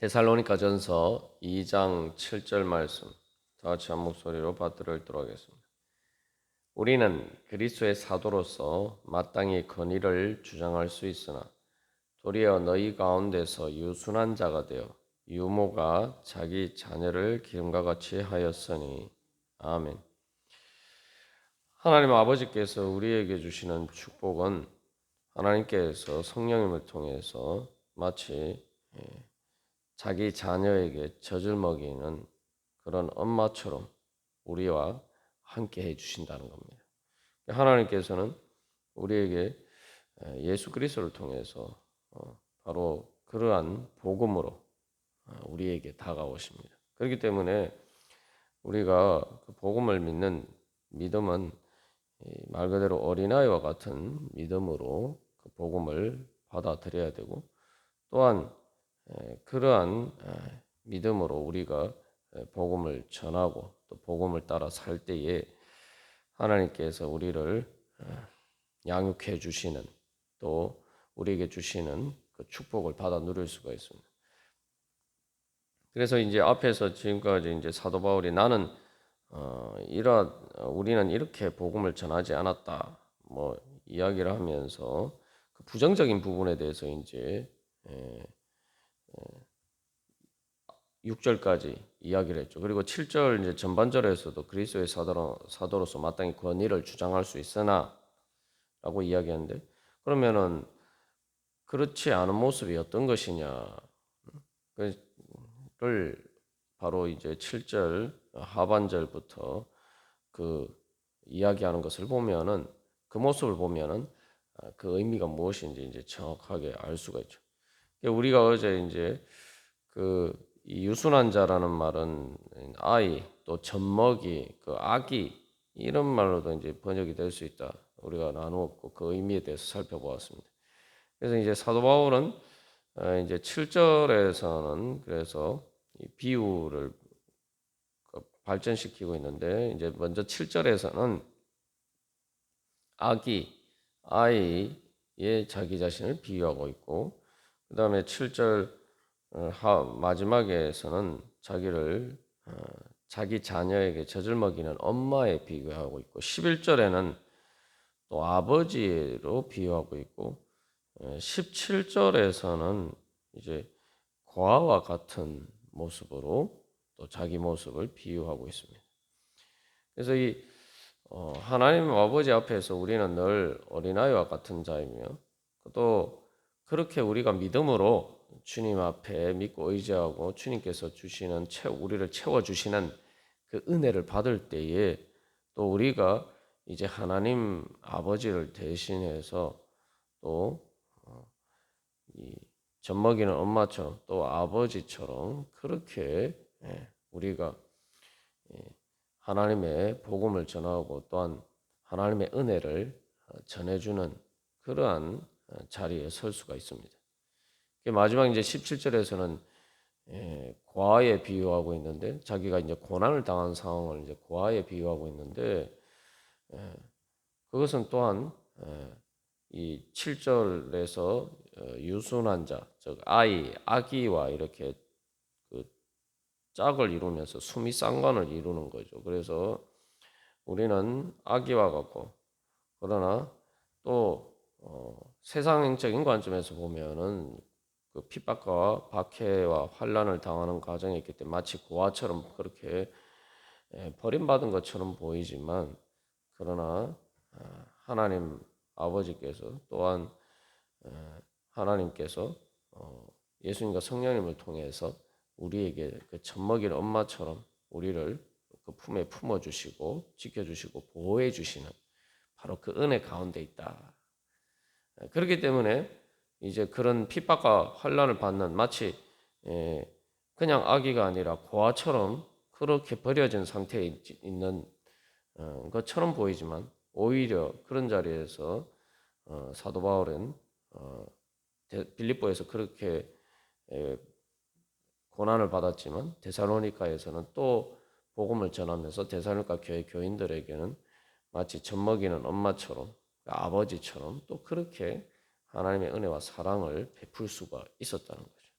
데살로니가전서 2장 7절 말씀 다 같이 한 목소리로 받들어 읽도록 하겠습니다. 우리는 그리스도의 사도로서 마땅히 권위를 주장할 수 있으나 도리어 너희 가운데서 유순한 자가 되어 유모가 자기 자녀를 기름과 같이 하였으니 아멘. 하나님 아버지께서 우리에게 주시는 축복은 하나님께서 성령님을 통해서 마치 자기 자녀에게 젖을 먹이는 그런 엄마처럼 우리와 함께 해주신다는 겁니다. 하나님께서는 우리에게 예수 그리스도를 통해서 바로 그러한 복음으로 우리에게 다가오십니다. 그렇기 때문에 우리가 그 복음을 믿는 믿음은 말 그대로 어린아이와 같은 믿음으로 그 복음을 받아들여야 되고, 또한 그러한 믿음으로 우리가 복음을 전하고 또 복음을 따라 살 때에 하나님께서 우리를 양육해 주시는, 또 우리에게 주시는 그 축복을 받아 누릴 수가 있습니다. 그래서 이제 앞에서 지금까지 이제 사도 바울이 나는 우리는 이렇게 복음을 전하지 않았다 뭐 이야기를 하면서 그 부정적인 부분에 대해서 이제 6절까지 이야기를 했죠. 그리고 7절 이제 전반절에서도 그리스도의 사도로서 마땅히 권위를 주장할 수 있으나 라고 이야기하는데, 그러면은 그렇지 않은 모습이 어떤 것이냐를 바로 이제 7절 하반절부터 그 이야기하는 것을 보면은, 그 모습을 보면은 그 의미가 무엇인지 이제 정확하게 알 수가 있죠. 우리가 어제 이제 이 유순한 자라는 말은 아이, 또 젖먹이, 그 아기 이런 말로도 이제 번역이 될 수 있다. 우리가 나누었고 그 의미에 대해서 살펴보았습니다. 그래서 이제 사도 바울은 이제 7절에서는 그래서 이 비유를 발전시키고 있는데, 이제 먼저 7절에서는 아이의 자기 자신을 비유하고 있고, 그 다음에 7절 마지막에서는 자기 자녀에게 젖을 먹이는 엄마에 비유하고 있고, 11절에는 또 아버지로 비유하고 있고, 17절에서는 이제 고아와 같은 모습으로 또 자기 모습을 비유하고 있습니다. 그래서 하나님 아버지 앞에서 우리는 늘 어린아이와 같은 자이며, 또 그렇게 우리가 믿음으로 주님 앞에 믿고 의지하고 주님께서 주시는 우리를 채워주시는 그 은혜를 받을 때에 또 우리가 이제 하나님 아버지를 대신해서 또 이 젖먹이는 엄마처럼 또 아버지처럼 그렇게 우리가 하나님의 복음을 전하고 또한 하나님의 은혜를 전해주는 그러한 자리에 설 수가 있습니다. 마지막 이제 17절에서는 고아에 비유하고 있는데, 자기가 이제 고난을 당한 상황을 이제 고아에 비유하고 있는데, 그것은 또한 이 7절에서 유순한 자, 즉 아기와 이렇게 그 짝을 이루면서 수미 쌍관을 이루는 거죠. 그래서 우리는 아기와 같고, 그러나 또 세상적인 관점에서 보면은 그 핍박과 박해와 환난을 당하는 과정에 있기 때문에 마치 고아처럼 그렇게 버림받은 것처럼 보이지만, 그러나 하나님 아버지께서 또한 하나님께서 예수님과 성령님을 통해서 우리에게 그 젖먹이는 엄마처럼 우리를 그 품에 품어주시고 지켜주시고 보호해주시는 바로 그 은혜 가운데 있다. 그렇기 때문에 이제 그런 핍박과 환난을 받는, 마치 그냥 아기가 아니라 고아처럼 그렇게 버려진 상태에 있는 것처럼 보이지만, 오히려 그런 자리에서 사도 바울은 빌립보에서 그렇게 고난을 받았지만 데살로니가에서는 또 복음을 전하면서 데살로니가 교회 교인들에게는 마치 젖먹이는 엄마처럼, 아버지처럼 또 그렇게 하나님의 은혜와 사랑을 베풀 수가 있었다는 거죠.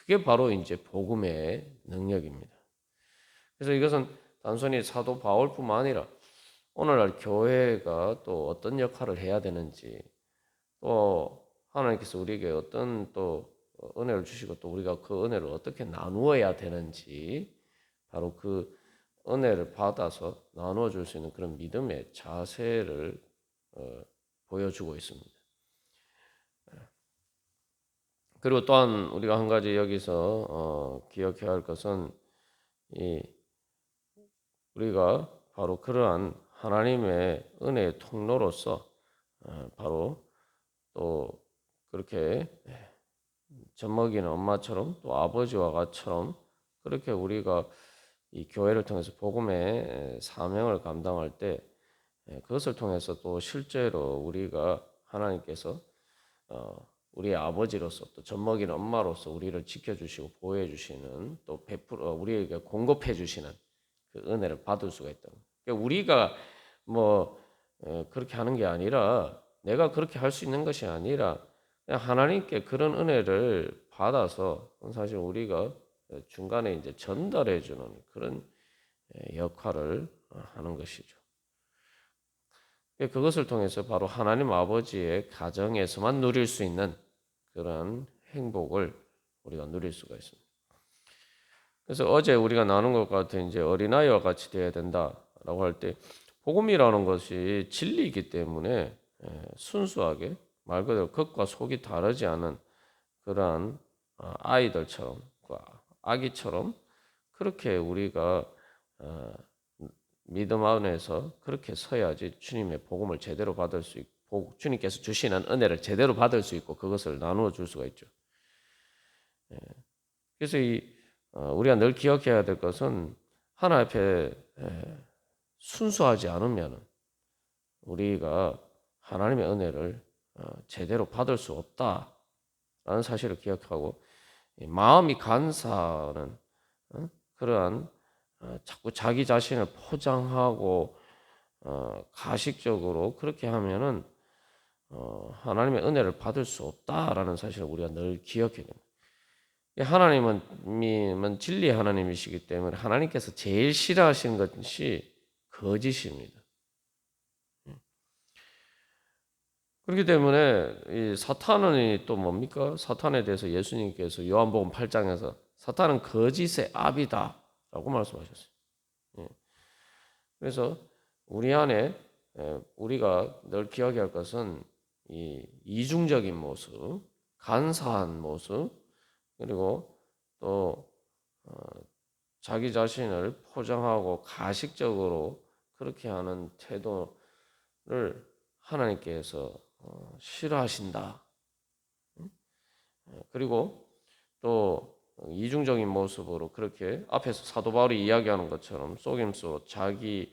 그게 바로 이제 복음의 능력입니다. 그래서 이것은 단순히 사도 바울뿐만 아니라 오늘날 교회가 또 어떤 역할을 해야 되는지, 또 하나님께서 우리에게 어떤 또 은혜를 주시고 또 우리가 그 은혜를 어떻게 나누어야 되는지, 바로 그 은혜를 받아서 나누어 줄 수 있는 그런 믿음의 자세를 보여주고 있습니다. 그리고 또한 우리가 한 가지 여기서 기억해야 할 것은 우리가 바로 그러한 하나님의 은혜의 통로로서 바로 또 그렇게 젖먹이는 엄마처럼 또 아버지와 같처럼 그렇게 우리가 이 교회를 통해서 복음의 사명을 감당할 때 그것을 통해서 또 실제로 우리가 하나님께서 우리의 아버지로서 또 젖먹이는 엄마로서 우리를 지켜주시고 보호해주시는 또 베풀어 우리에게 공급해주시는 그 은혜를 받을 수가 있다. 그러니까 우리가 뭐 그렇게 하는 게 아니라 내가 그렇게 할 수 있는 것이 아니라 그냥 하나님께 그런 은혜를 받아서 사실 우리가 중간에 이제 전달해 주는 그런 역할을 하는 것이죠. 그것을 통해서 바로 하나님 아버지의 가정에서만 누릴 수 있는 그런 행복을 우리가 누릴 수가 있습니다. 그래서 어제 우리가 나눈 것 같은 이제 어린아이와 같이 되어야 된다라고 할 때 복음이라는 것이 진리이기 때문에 순수하게 말 그대로 겉과 속이 다르지 않은 그러한 아이들처럼 아기처럼 그렇게 우리가 믿음 안에서 그렇게 서야지 주님의 복음을 제대로 받을 수 있고 주님께서 주시는 은혜를 제대로 받을 수 있고 그것을 나누어 줄 수가 있죠. 그래서 우리가 늘 기억해야 될 것은 하나님 앞에 순수하지 않으면 우리가 하나님의 은혜를 제대로 받을 수 없다라는 사실을 기억하고 마음이 간사하는 그러한 자꾸 자기 자신을 포장하고 가식적으로 그렇게 하면은 하나님의 은혜를 받을 수 없다라는 사실을 우리가 늘 기억해야 됩니다. 하나님은 진리 하나님이시기 때문에 하나님께서 제일 싫어하시는 것이 거짓입니다. 그렇기 때문에 이 사탄은 또 뭡니까? 사탄에 대해서 예수님께서 요한복음 8장에서 사탄은 거짓의 아비다라고 말씀하셨어요. 그래서 우리 안에 우리가 늘 기억해야 할 것은 이 이중적인 모습, 간사한 모습, 그리고 또 자기 자신을 포장하고 가식적으로 그렇게 하는 태도를 하나님께서 싫어하신다. 그리고 또 이중적인 모습으로 그렇게 앞에서 사도 바울이 이야기하는 것처럼 속임수로 자기의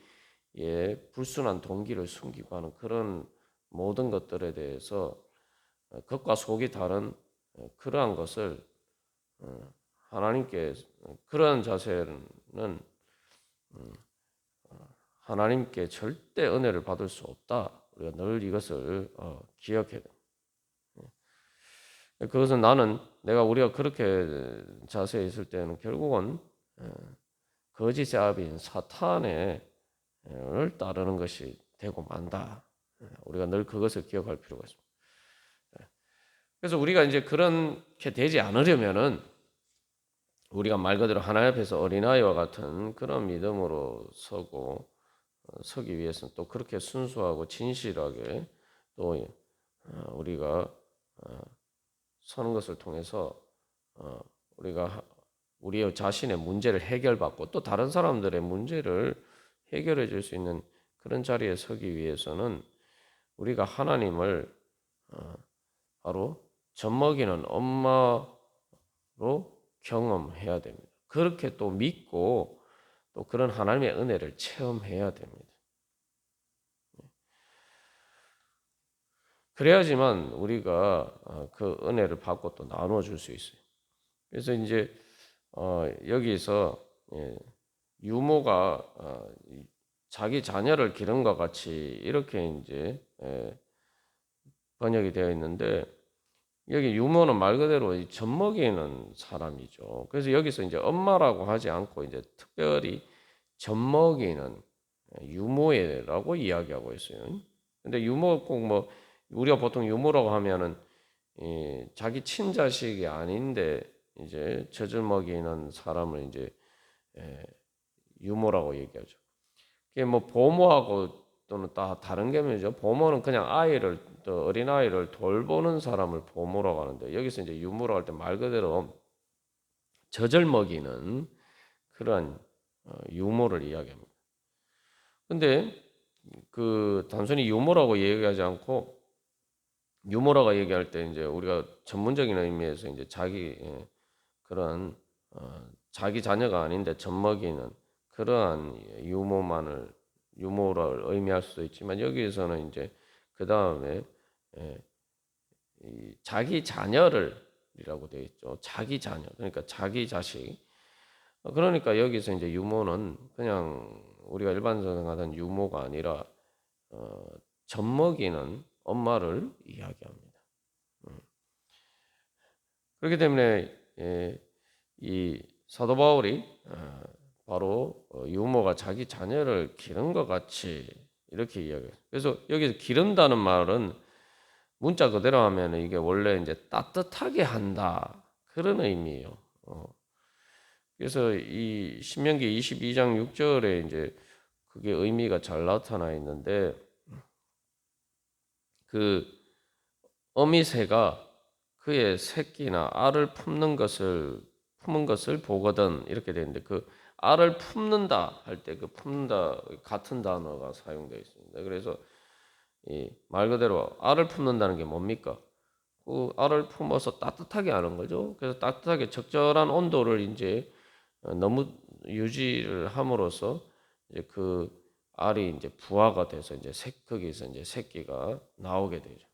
불순한 동기를 숨기고 하는 그런 모든 것들에 대해서 겉과 속이 다른 그러한 것을 하나님께 그러한 자세는 하나님께 절대 은혜를 받을 수 없다. 우리가 늘 이것을 기억해야 됩니다. 그것은 우리가 그렇게 자세히 있을 때는 결국은 거짓의 아비인 사탄을 따르는 것이 되고 만다. 우리가 늘 그것을 기억할 필요가 있습니다. 그래서 우리가 이제 그렇게 되지 않으려면은 우리가 말 그대로 하나님 앞에서 어린아이와 같은 그런 믿음으로 서기 위해서는 또 그렇게 순수하고 진실하게 또 우리가 서는 것을 통해서 우리가 우리 자신의 문제를 해결받고 또 다른 사람들의 문제를 해결해 줄 수 있는 그런 자리에 서기 위해서는 우리가 하나님을 바로 젖먹이는 엄마로 경험해야 됩니다. 그렇게 또 믿고 또 그런 하나님의 은혜를 체험해야 됩니다. 그래야지만 우리가 그 은혜를 받고 또 나누어 줄 수 있어요. 그래서 이제 여기서 유모가 자기 자녀를 기름과 같이 이렇게 이제 번역이 되어 있는데 여기 유모는 말 그대로 이 젖먹이는 사람이죠. 그래서 여기서 이제 엄마라고 하지 않고 이제 특별히 젖먹이는 유모애라고 이야기하고 있어요. 근데 유모 꼭 뭐 우리가 보통 유모라고 하면은 자기 친자식이 아닌데 이제 젖을 먹이는 사람을 이제 예, 유모라고 얘기하죠. 이게 뭐 보모하고 또는 다 다른 개념이죠. 보모는 그냥 아이를 또 어린 아이를 돌보는 사람을 보모라고 하는데 여기서 이제 유모라고 할 때 말 그대로 젖을 먹이는 그러한 유모를 이야기합니다. 근데 그 단순히 유모라고 얘기하지 않고 유모라고 얘기할 때 이제 우리가 전문적인 의미에서 이제 자기 그런 자기 자녀가 아닌데 젖먹이는 그러한 유모를 의미할 수도 있지만 여기에서는 이제 그 다음에 자기 자녀를이라고 되어 있죠. 자기 자녀 그러니까 자기 자식. 그러니까 여기서 이제 유모는 그냥 우리가 일반적으로 하던 유모가 아니라 어, 젖먹이는 엄마를 이야기합니다. 그렇기 때문에 이 사도 바울이 바로 유모가 자기 자녀를 기른 것 같이 이렇게 이야기해요. 그래서 여기서 기른다는 말은 문자 그대로 하면 이게 원래 이제 따뜻하게 한다 그런 의미예요. 그래서 이 신명기 22장 6절에 이제 그게 의미가 잘 나타나 있는데 그 어미새가 그의 새끼나 알을 품은 것을 보거든 이렇게 되는데 그 알을 품는다 할 때 그 품는다 같은 단어가 사용되어 있습니다. 그래서 이 말 그대로 알을 품는다는 게 뭡니까? 그 알을 품어서 따뜻하게 하는 거죠. 그래서 따뜻하게 적절한 온도를 이제 너무 유지를 함으로써 이제 그 알이 이제 부화가 돼서 이제 거기서 이제 새끼가 나오게 되죠.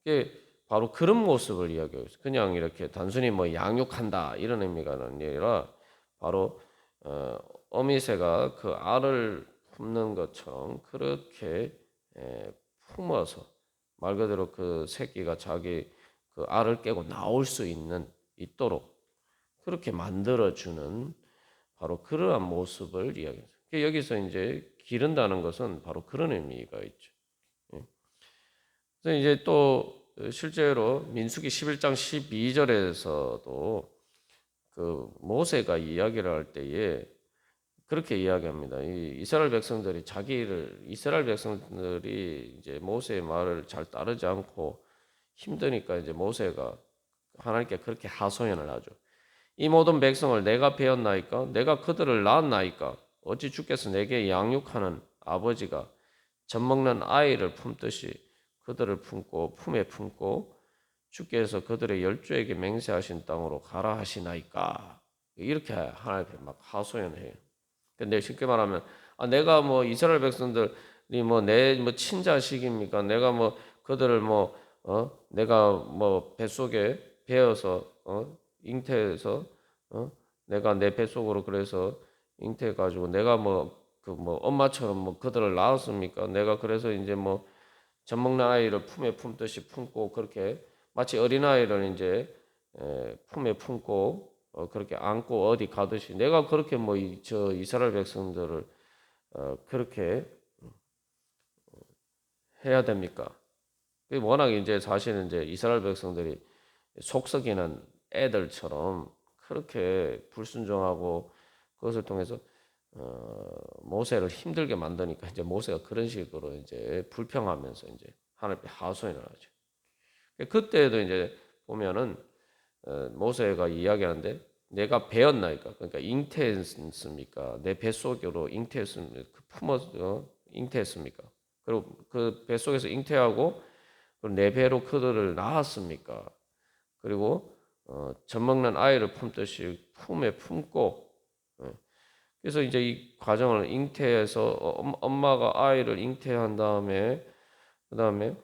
이게 바로 그런 모습을 이야기하고 있어요. 그냥 이렇게 단순히 뭐 양육한다 이런 의미가 아니라 바로 어미새가 그 알을 품는 것처럼 그렇게 품어서 말 그대로 그 새끼가 자기 그 알을 깨고 나올 수 있도록 그렇게 만들어주는 바로 그러한 모습을 이야기해요. 여기서 이제 기른다는 것은 바로 그런 의미가 있죠. 예. 그래서 이제 또 실제로 민수기 11장 12절에서도 그 모세가 이야기를 할 때에 그렇게 이야기합니다. 이스라엘 백성들이 이제 모세의 말을 잘 따르지 않고 힘드니까 이제 모세가 하나님께 그렇게 하소연을 하죠. 이 모든 백성을 내가 배웠나이까? 내가 그들을 낳았나이까? 어찌 주께서 내게 양육하는 아버지가 젖먹는 아이를 품듯이 그들을 품에 품고 주께서 그들의 열조에게 맹세하신 땅으로 가라 하시나이까? 이렇게 하나님께 막 하소연해요. 근데 쉽게 말하면 내가 뭐 이스라엘 백성들이 뭐 내 뭐 친자식입니까? 내가 뭐 그들을 내가 뭐 뱃속에 배어서 잉태해서 내가 내 뱃속으로 그래서 잉태해 가지고 내가 엄마처럼 뭐 그들을 낳았습니까? 내가 그래서 이제 뭐 젖먹는 아이를 품에 품듯이 품고 그렇게 마치 어린아이를 이제 품에 품고 그렇게 안고 어디 가듯이 내가 그렇게 저 이스라엘 백성들을 그렇게 해야 됩니까? 워낙 이제 사실은 이제 이스라엘 백성들이 속썩이는 애들처럼 그렇게 불순종하고 그것을 통해서 모세를 힘들게 만드니까 이제 모세가 그런 식으로 이제 불평하면서 이제 하나님께 하소연을 하죠. 그때도 이제 보면은 모세가 이야기하는데 내가 배었나이까? 그러니까 잉태했습니까? 내 뱃속으로 잉태했습니까? 품어서 잉태했습니까? 그리고 그 뱃속에서 잉태하고 내 배로 그들을 낳았습니까? 그리고 젖먹는 아이를 품듯이 품에 품고 그래서 이제 이 과정을 잉태해서 엄마가 아이를 잉태한 다음에 그 다음에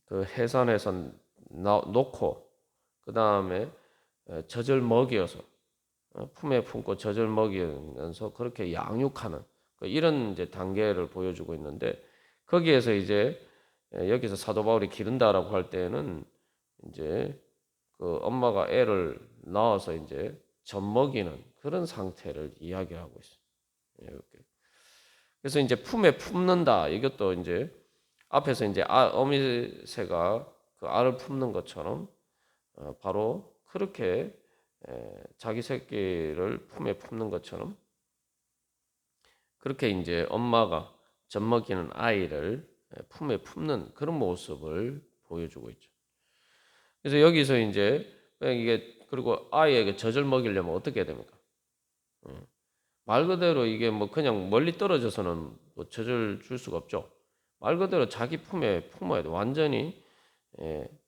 그 해산에서 놓고 그 다음에 젖을 먹여서 품에 품고 젖을 먹이면서 그렇게 양육하는 이런 이제 단계를 보여주고 있는데 거기에서 이제 여기서 사도 바울이 기른다라고 할 때는 이제 그 엄마가 애를 낳아서 이제 젖먹이는 그런 상태를 이야기하고 있어요. 이렇게. 그래서 이제 품에 품는다. 이것도 이제 앞에서 이제 어미새가 그 알을 품는 것처럼 바로 그렇게 자기 새끼를 품에 품는 것처럼 그렇게 이제 엄마가 젖먹이는 아이를 품에 품는 그런 모습을 보여주고 있죠. 그래서 여기서 이제 이게 그리고 아이에게 젖을 먹이려면 어떻게 해야 됩니까? 말 그대로 이게 뭐 그냥 멀리 떨어져서는 뭐 젖을 줄 수가 없죠. 말 그대로 자기 품에 품어야 돼. 완전히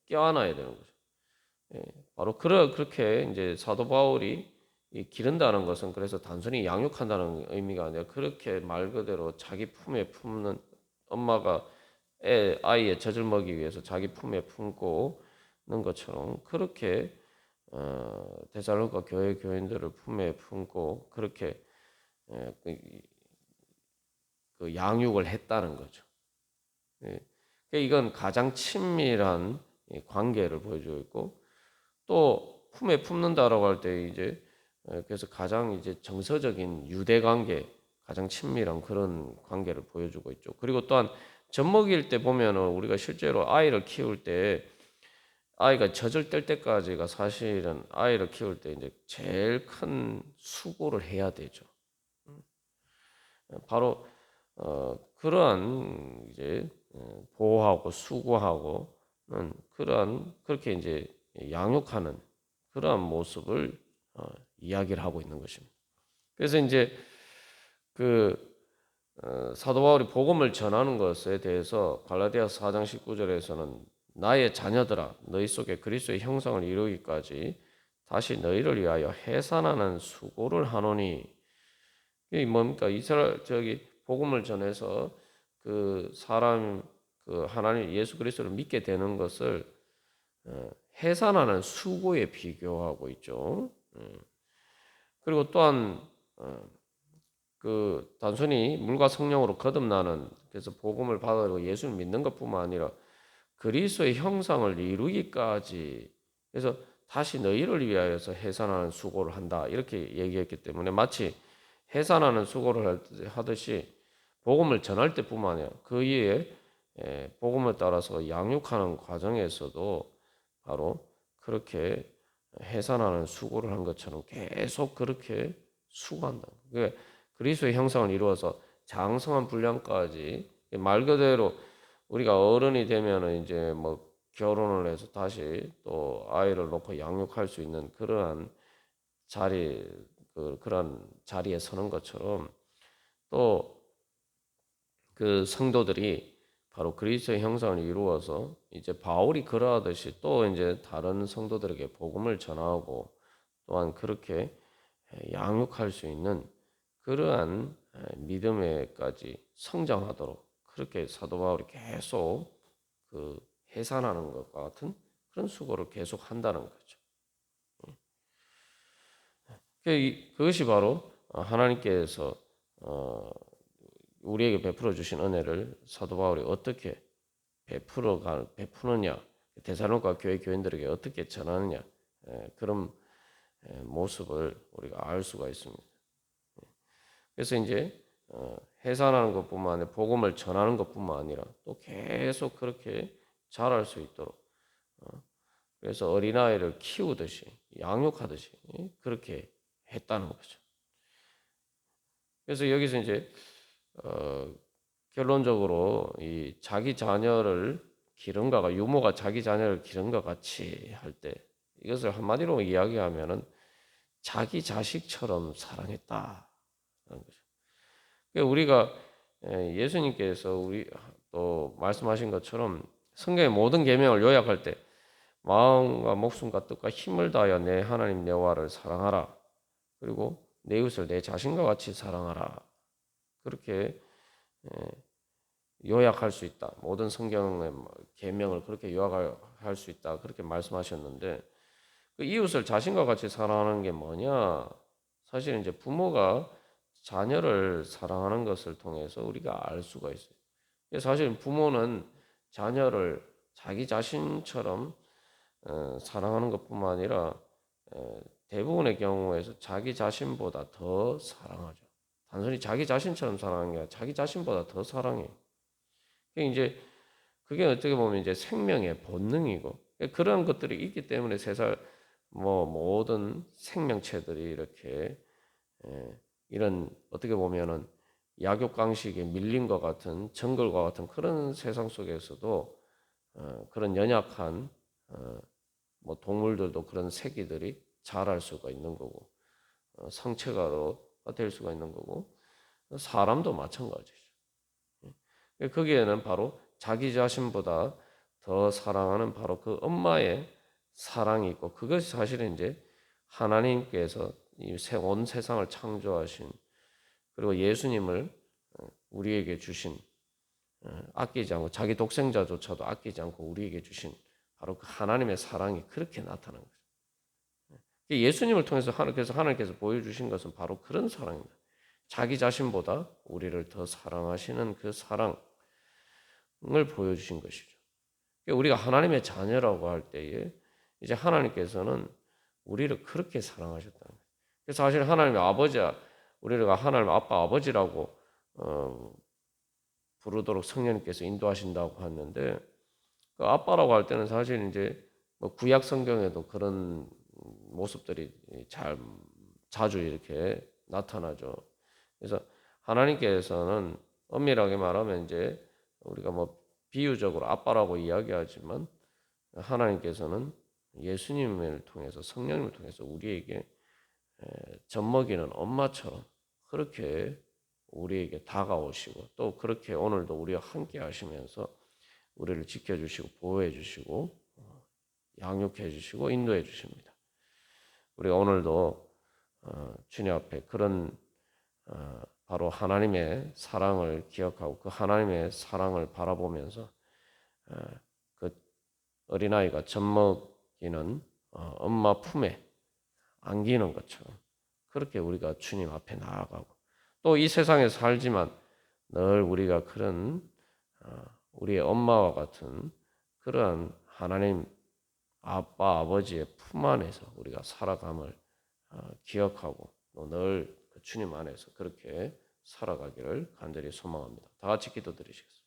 껴안아야 되는 거죠. 바로 그렇게 이제 사도 바울이 이 기른다는 것은 그래서 단순히 양육한다는 의미가 아니라 그렇게 말 그대로 자기 품에 품는 엄마가 아이의 젖을 먹이기 위해서 자기 품에 품고는 것처럼 그렇게 데살로니가 교회 교인들을 품에 품고 그렇게 그 양육을 했다는 거죠. 그러니까 이건 가장 친밀한 관계를 보여주고 있고 또 품에 품는다라고 할 때 이제 그래서 가장 이제 정서적인 유대 관계, 가장 친밀한 그런 관계를 보여주고 있죠. 그리고 또한 젖먹일 때 보면은 우리가 실제로 아이를 키울 때 아이가 젖을 뗄 때까지가 사실은 아이를 키울 때 이제 제일 큰 수고를 해야 되죠. 바로 그러한 이제 보호하고 수고하고는 그러한 그렇게 이제 양육하는 그러한 모습을 이야기를 하고 있는 것입니다. 그래서 이제 그 사도 바울이 복음을 전하는 것에 대해서 갈라디아서 4장 19절에서는 나의 자녀들아 너희 속에 그리스도의 형상을 이루기까지 다시 너희를 위하여 해산하는 수고를 하노니 이게 뭡니까? 이스라엘 저기 복음을 전해서 그 사람 그 하나님 예수 그리스도를 믿게 되는 것을 해산하는 수고에 비교하고 있죠. 그리고 또한 그 단순히 물과 성령으로 거듭나는 그래서 복음을 받아들이고 예수를 믿는 것뿐만 아니라 그리스도의 형상을 이루기까지 그래서 다시 너희를 위하여서 해산하는 수고를 한다 이렇게 얘기했기 때문에 마치 해산하는 수고를 하듯이 복음을 전할 때뿐만 아니라 그 이후에 복음을 따라서 양육하는 과정에서도 바로 그렇게 해산하는 수고를 한 것처럼 계속 그렇게 수고한다. 그러니까 그리스도의 형상을 이루어서 장성한 분량까지 말 그대로 우리가 어른이 되면은 이제 뭐 결혼을 해서 다시 또 아이를 놓고 양육할 수 있는 그러한 자리 그런 자리에 서는 것처럼 또 그 성도들이 바로 그리스도의 형상을 이루어서 이제 바울이 그러하듯이 또 이제 다른 성도들에게 복음을 전하고 또한 그렇게 양육할 수 있는 그러한 믿음에까지 성장하도록 그렇게 사도 바울이 계속 그 해산하는 것과 같은 그런 수고를 계속 한다는 거죠. 그것이 바로 하나님께서 우리에게 베풀어 주신 은혜를 사도 바울이 어떻게 베푸느냐, 데살로니가 교회 교인들에게 어떻게 전하느냐 그런 모습을 우리가 알 수가 있습니다. 그래서 이제 해산하는 것뿐만 아니라 복음을 전하는 것뿐만 아니라 또 계속 그렇게 자랄 수 있도록 그래서 어린아이를 키우듯이 양육하듯이 그렇게 했다는 거죠. 그래서 여기서 이제 결론적으로 이 자기 자녀를 기른가가 유모가 자기 자녀를 기른과 같이 할 때 이것을 한마디로 이야기하면은 자기 자식처럼 사랑했다는 거죠. 그러니까 우리가 예수님께서 우리 또 말씀하신 것처럼 성경의 모든 계명을 요약할 때 마음과 목숨과 뜻과 힘을 다하여 내 하나님 여호와를 사랑하라. 그리고 내 이웃을 내 자신과 같이 사랑하라. 그렇게 요약할 수 있다. 모든 성경의 계명을 그렇게 요약할 수 있다. 그렇게 말씀하셨는데 그 이웃을 자신과 같이 사랑하는 게 뭐냐? 사실 이제 부모가 자녀를 사랑하는 것을 통해서 우리가 알 수가 있어요. 사실 부모는 자녀를 자기 자신처럼 사랑하는 것뿐만 아니라 대부분의 경우에서 자기 자신보다 더 사랑하죠. 단순히 자기 자신처럼 사랑하는 게 아니라 자기 자신보다 더 사랑해요. 이제 그게 어떻게 보면 이제 생명의 본능이고 그런 것들이 있기 때문에 세상 모든 생명체들이 이렇게 이런 어떻게 보면은 약육강식에 밀린 것 같은 정글과 같은 그런 세상 속에서도 그런 연약한 동물들도 그런 새끼들이 자랄 수가 있는 거고 성체가 될 수가 있는 거고 사람도 마찬가지죠. 거기에는 바로 자기 자신보다 더 사랑하는 바로 그 엄마의 사랑이 있고 그것이 사실은 이제 하나님께서 온 세상을 창조하신 그리고 예수님을 우리에게 주신 아끼지 않고 자기 독생자조차도 아끼지 않고 우리에게 주신 바로 그 하나님의 사랑이 그렇게 나타난 거죠. 예수님을 통해서 하나님께서 보여주신 것은 바로 그런 사랑입니다. 자기 자신보다 우리를 더 사랑하시는 그 사랑을 보여주신 것이죠. 우리가 하나님의 자녀라고 할 때에 이제 하나님께서는 우리를 그렇게 사랑하셨다는 거예요. 그래서 사실 하나님의 아버지야 우리가 하나님 아빠 아버지라고 부르도록 성령님께서 인도하신다고 하는데 그 아빠라고 할 때는 사실 이제 구약 성경에도 그런 모습들이 자주 이렇게 나타나죠. 그래서 하나님께서는 엄밀하게 말하면 이제 우리가 비유적으로 아빠라고 이야기하지만 하나님께서는 예수님을 통해서 성령님을 통해서 우리에게 젖먹이는 엄마처럼 그렇게 우리에게 다가오시고 또 그렇게 오늘도 우리와 함께 하시면서 우리를 지켜주시고 보호해 주시고 양육해 주시고 인도해 주십니다. 우리가 오늘도 주님 앞에 그런 바로 하나님의 사랑을 기억하고 그 하나님의 사랑을 바라보면서 그 어린아이가 젖먹이는 엄마 품에 안기는 것처럼 그렇게 우리가 주님 앞에 나아가고 또 이 세상에 살지만 늘 우리가 그런 우리의 엄마와 같은 그러한 하나님 아빠 아버지의 품 안에서 우리가 살아감을 기억하고 또 늘 그 주님 안에서 그렇게 살아가기를 간절히 소망합니다. 다 같이 기도드리시겠습니다.